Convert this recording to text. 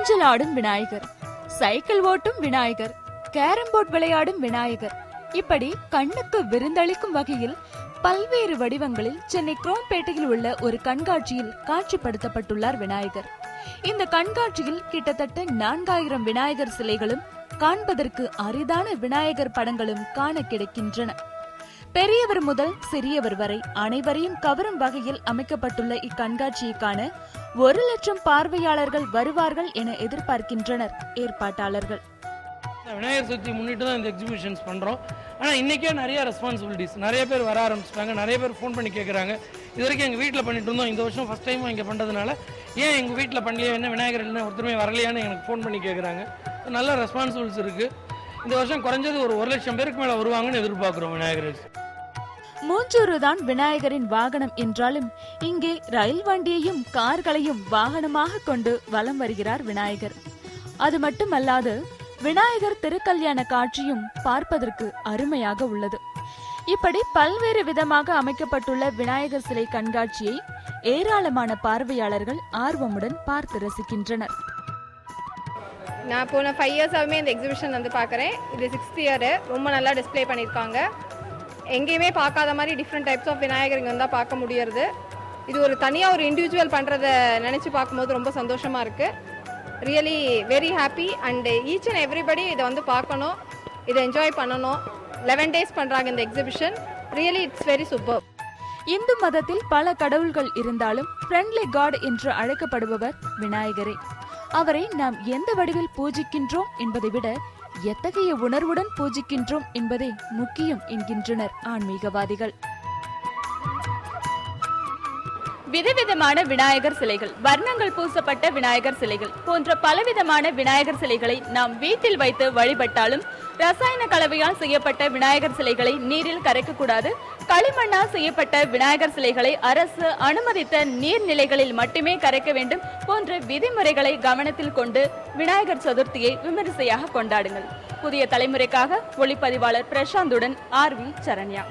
ஊஞ்சல் ஆடும் விநாயகர், சைக்கிள் ஓட்டும் விநாயகர், கேரம் போர்டு விளையாடும் விநாயகர், இப்படி கண்ணுக்கு விருந்தளிக்கும் வகையில் பல்வேறு வடிவங்களில் சென்னை குரோம்பேட்டையில் உள்ள ஒரு கண்காட்சியில் காட்சிப்படுத்தப்பட்டுள்ளார் விநாயகர். இந்த கண்காட்சியில் கிட்டத்தட்ட 4000 விநாயகர் சிலைகளும் காண்பதற்கு அரிதான விநாயகர் படங்களும் காண கிடைக்கின்றன. பெரியவர் முதல் சிறியவர் வரை அனைவரையும் கவரும் வகையில் அமைக்கப்பட்டுள்ள இக்கண்காட்சியை காண 1 லட்சம் பார்வையாளர்கள் வருவார்கள் என எதிர்பார்க்கின்றனர் ஏற்பாட்டாளர்கள். விநாயகர் சதுர்த்தி முன்னிட்டு தான் இந்த எக்ஸிபிஷன்ஸ் பண்ணுறோம். ஆனால் இன்றைக்கே நிறைய ரெஸ்பான்சிபிலிட்டிஸ், நிறைய பேர் வர ஆரம்பிச்சிட்டாங்க, நிறைய பேர் ஃபோன் பண்ணி கேட்குறாங்க. இது வரைக்கும் எங்கள் வீட்டில் பண்ணிட்டு இருந்தோம், இந்த வருஷம் ஃபஸ்ட் டைம் இங்கே பண்ணுறதுனால ஏன் எங்கள் வீட்டில் பண்ணலையே, என்ன விநாயகர் இல்லைன்னா ஒருத்தருமே வரலையான்னு எனக்கு ஃபோன் பண்ணி கேட்குறாங்க. நல்ல ரெஸ்பான்சிபிலிட்டிஸ் இருக்குது. இந்த வருஷம் குறைஞ்சது ஒரு 1 லட்சம் பேருக்கு மேலே வருவாங்கன்னு எதிர்பார்க்குறோம் விநாயகர். மூஞ்சூறு தான் விநாயகரின் வாகனம் என்றாலும் இங்கே ரயில் வண்டியையும் கார்களையும் வாகனமாக கொண்டு வலம் வருகிறார் விநாயகர். அது மட்டுமல்லாது விநாயகர் திருக்கல்யாண காட்சியும் பார்ப்பதற்கு அருமையாக உள்ளது. இப்படி பல்வேறு விதமாக அமைக்கப்பட்டுள்ள விநாயகர் சிலை கண்காட்சியை ஏராளமான பார்வையாளர்கள் ஆர்வமுடன் பார்த்து ரசிக்கின்றனர். நான் போன 5 இயர்ஸாகவே இந்த எக்ஸிபிஷன் வந்து பார்க்குறேன். இது 6th இயர். ரொம்ப நல்லா டிஸ்பிளே பண்ணியிருக்காங்க. எங்கேயுமே பார்க்காத மாதிரி டிஃப்ரெண்ட் டைப்ஸ் ஆஃப் விநாயகர் இங்கே வந்தால் பார்க்க முடியறது. இது ஒரு தனியாக ஒரு இண்டிவிஜுவல் பண்ணுறதை நினச்சி பார்க்கும்போது ரொம்ப சந்தோஷமாக இருக்குது. Really very happy and each and everybody இதை வந்து பார்க்கணும், இதை என்ஜாய் பண்ணணும். 11 days பண்ணுறாங்க இந்த exhibition. Really it's very super. Hindu மதத்தில் பல கடவுள்கள் இருந்தாலும் ஃப்ரெண்ட்லி காட் என்று அழைக்கப்படுபவர் விநாயகரே. அவரை நாம் எந்த வடிவில் பூஜிக்கின்றோம் என்பதை விட எத்தகைய உணர்வுடன் பூஜிக்கின்றோம் என்பதே முக்கியம் என்கின்றனர் ஆன்மீகவாதிகள். விதவிதமான விநாயகர் சிலைகள், வர்ணங்கள் பூசப்பட்ட விநாயகர் சிலைகள் போன்ற பலவிதமான விநாயகர் சிலைகளை நாம் வீட்டில் வைத்து வழிபட்டாலும் ரசாயன கலவையால் செய்யப்பட்ட விநாயகர் சிலைகளை நீரில் கரைக்கக்கூடாது. களிமண்ணால் செய்யப்பட்ட விநாயகர் சிலைகளை அரசு அனுமதித்த நீர்நிலைகளில் மட்டுமே கரைக்க வேண்டும் போன்ற விதிமுறைகளை கவனத்தில் கொண்டு விநாயகர் சதுர்த்தியை விமரிசையாக கொண்டாடுங்கள். புதிய தலைமுறைக்காக ஒளிப்பதிவாளர் பிரசாந்துடன் RV சரண்யா.